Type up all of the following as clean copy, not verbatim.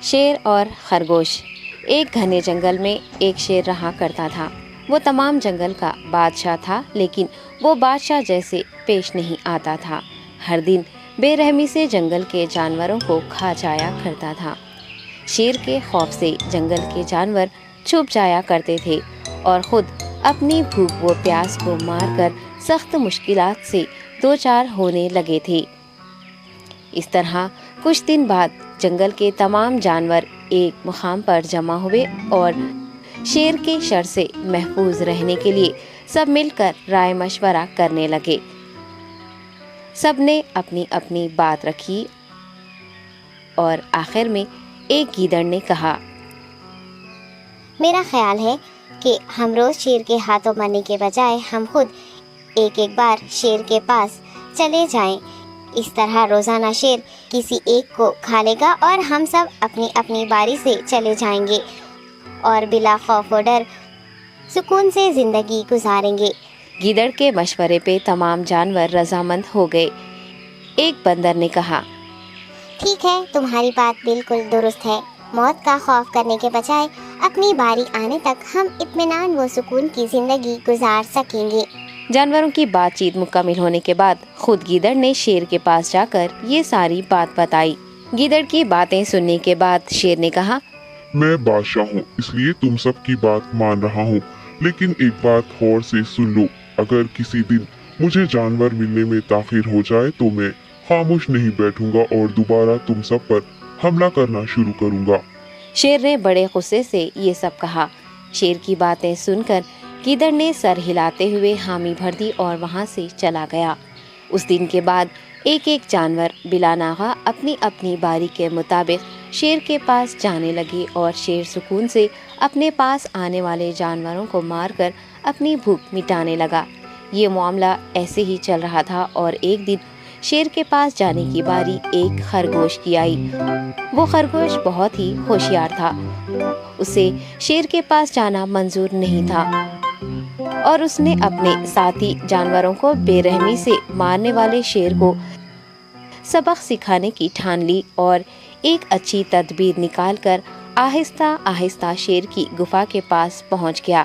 شیر اور خرگوش۔ ایک گھنے جنگل میں ایک شیر رہا کرتا تھا۔ وہ تمام جنگل کا بادشاہ تھا، لیکن وہ بادشاہ جیسے پیش نہیں آتا تھا۔ ہر دن بے رحمی سے جنگل کے جانوروں کو کھا جایا کرتا تھا۔ شیر کے خوف سے جنگل کے جانور چھپ جایا کرتے تھے اور خود اپنی بھوک و پیاس کو مار کر سخت مشکلات سے دوچار ہونے لگے تھے۔ اس طرح کچھ دن بعد جنگل کے تمام جانور ایک مقام پر جمع ہوئے اور شیر کے شر سے محفوظ رہنے کے لیے سب مل کر رائے مشورہ کرنے لگے۔ سب نے اپنی اپنی بات رکھی اور آخر میں ایک گیدڑ نے کہا، میرا خیال ہے کہ ہم روز شیر کے ہاتھوں مرنے کے بجائے ہم خود ایک بار شیر کے پاس چلے جائیں۔ اس طرح روزانہ شیر کسی ایک کو کھا لے گا اور ہم سب اپنی اپنی باری سے چلے جائیں گے اور بلا خوف و ڈر سکون سے زندگی گزاریں گے۔ گیدڑ کے مشورے پہ تمام جانور رضامند ہو گئے۔ ایک بندر نے کہا، ٹھیک ہے، تمہاری بات بالکل درست ہے۔ موت کا خوف کرنے کے بجائے اپنی باری آنے تک ہم اطمینان و سکون کی زندگی گزار سکیں گے۔ جانوروں کی بات چیت مکمل ہونے کے بعد خود گیدڑ نے شیر کے پاس جا کر یہ ساری بات بتائی۔ گیدڑ کی باتیں سننے کے بعد شیر نے کہا، میں بادشاہ ہوں، اس لیے تم سب کی بات مان رہا ہوں، لیکن ایک بات غور سے سن لو۔ اگر کسی دن مجھے جانور ملنے میں تاخیر ہو جائے تو میں خاموش نہیں بیٹھوں گا اور دوبارہ تم سب پر حملہ کرنا شروع کروں گا۔ شیر نے بڑے غصے سے یہ سب کہا۔ شیر کی باتیں سن کر گیدڑ نے سر ہلاتے ہوئے حامی بھر دی اور وہاں سے چلا گیا۔ اس دن کے بعد ایک ایک جانور بلا ناغہ اپنی اپنی باری کے مطابق شیر کے پاس جانے لگے اور شیر سکون سے اپنے پاس آنے والے جانوروں کو مار کر اپنی بھوک مٹانے لگا۔ یہ معاملہ ایسے ہی چل رہا تھا اور ایک دن شیر کے پاس جانے کی باری ایک خرگوش کی آئی۔ وہ خرگوش بہت ہی ہوشیار تھا۔ اسے شیر کے پاس جانا منظور نہیں تھا اور اس نے اپنے ساتھی جانوروں کو بے رحمی سے مارنے والے شیر کو سبق سکھانے کی ٹھان لی اور ایک اچھی تدبیر نکال کر آہستہ آہستہ شیر کی گفا کے پاس پہنچ گیا۔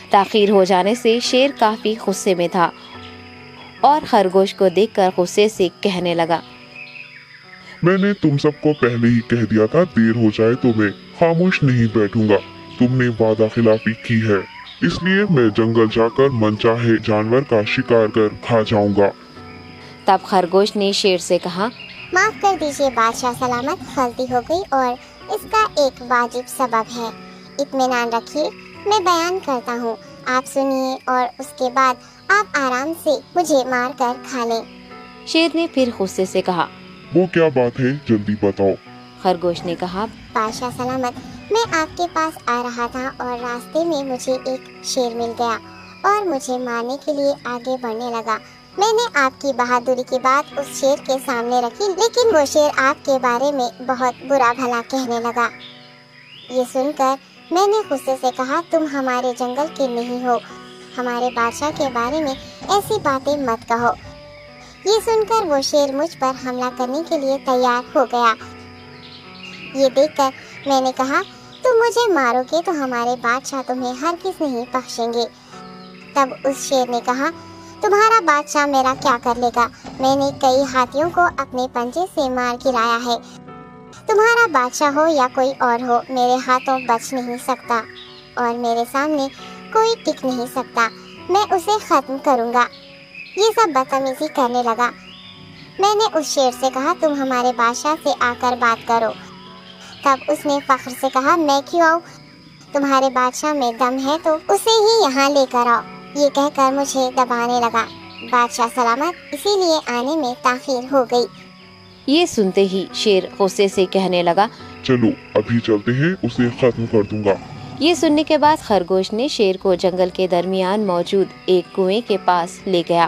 تاخیر ہو جانے سے شیر کافی غصے میں تھا اور خرگوش کو دیکھ کر غصے سے کہنے لگا، میں نے تم سب کو پہلے ہی کہہ دیا تھا، دیر ہو جائے تو میں خاموش نہیں بیٹھوں گا۔ تم نے وعدہ خلافی کی ہے، اس لیے میں جنگل جا کر من چاہے جانور کا شکار کر کھا جاؤں گا۔ تب خرگوش نے شیر سے کہا، معاف کر دیجیے بادشاہ سلامت، غلطی ہو گئی اور اس کا ایک واجب سبب ہے۔ اطمینان رکھیے، میں بیان کرتا ہوں، آپ سنیے اور اس کے بعد آپ آرام سے مجھے مار کر کھا لیں۔ شیر نے پھر غصے سے کہا، وہ کیا بات ہے، جلدی بتاؤ۔ خرگوش نے کہا، بادشاہ سلامت، میں آپ کے پاس آ رہا تھا اور راستے میں مجھے ایک شیر مل گیا اور مجھے مارنے کے لیے آگے بڑھنے لگا۔ میں نے آپ کی بہادری کی بات اس شیر کے سامنے رکھی، لیکن وہ شیر آپ کے بارے میں بہت برا بھلا کہنے لگا۔ یہ سن کر میں نے غصے سے کہا، تم ہمارے جنگل کے نہیں ہو، ہمارے بادشاہ کے بارے میں ایسی باتیں مت کہو۔ یہ سن کر وہ شیر مجھ پر حملہ کرنے کے لیے تیار ہو گیا۔ یہ دیکھ کر میں نے کہا، تم مجھے مارو گے تو ہمارے بادشاہ تمہیں ہرگز نہیں بخشیں گے۔ تب اس شیر نے کہا، تمہارا بادشاہ میرا کیا کر لے گا؟ میں نے کئی ہاتھیوں کو اپنے پنجے سے مار گرایا ہے۔ تمہارا بادشاہ ہو یا کوئی اور ہو، میرے ہاتھوں بچ نہیں سکتا اور میرے سامنے کوئی ٹک نہیں سکتا۔ میں اسے ختم کروں گا۔ یہ سب بدتمیزی کرنے لگا۔ میں نے اس شیر سے کہا، تم ہمارے بادشاہ سے آ کر بات کرو۔ تب اس نے فخر سے کہا، میں کیوں آؤں؟ تمہارے بادشاہ میں دم ہے تو اسے ہی یہاں لے کر آؤ۔ یہ کہہ کر مجھے دبانے لگا۔ بادشاہ سلامت، اسی لیے آنے میں تاخیر ہو گئی۔ یہ سنتے ہی شیر غصے سے کہنے لگا، چلو ابھی چلتے ہیں، اسے ختم کر دوں گا۔ یہ سننے کے بعد خرگوش نے شیر کو جنگل کے درمیان موجود ایک کنویں کے پاس لے گیا۔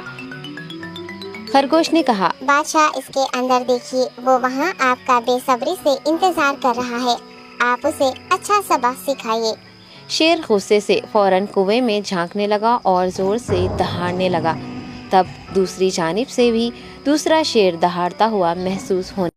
خرگوش نے کہا، بادشاہ اس کے اندر دیکھیے، وہ وہاں آپ کا بے صبری سے انتظار کر رہا ہے، آپ اسے اچھا سبق سکھائیے۔ شیر غصے سے فوراً کنویں میں جھانکنے لگا اور زور سے دہاڑنے لگا۔ تب دوسری جانب سے بھی دوسرا شیر دہاڑتا ہوا محسوس ہونے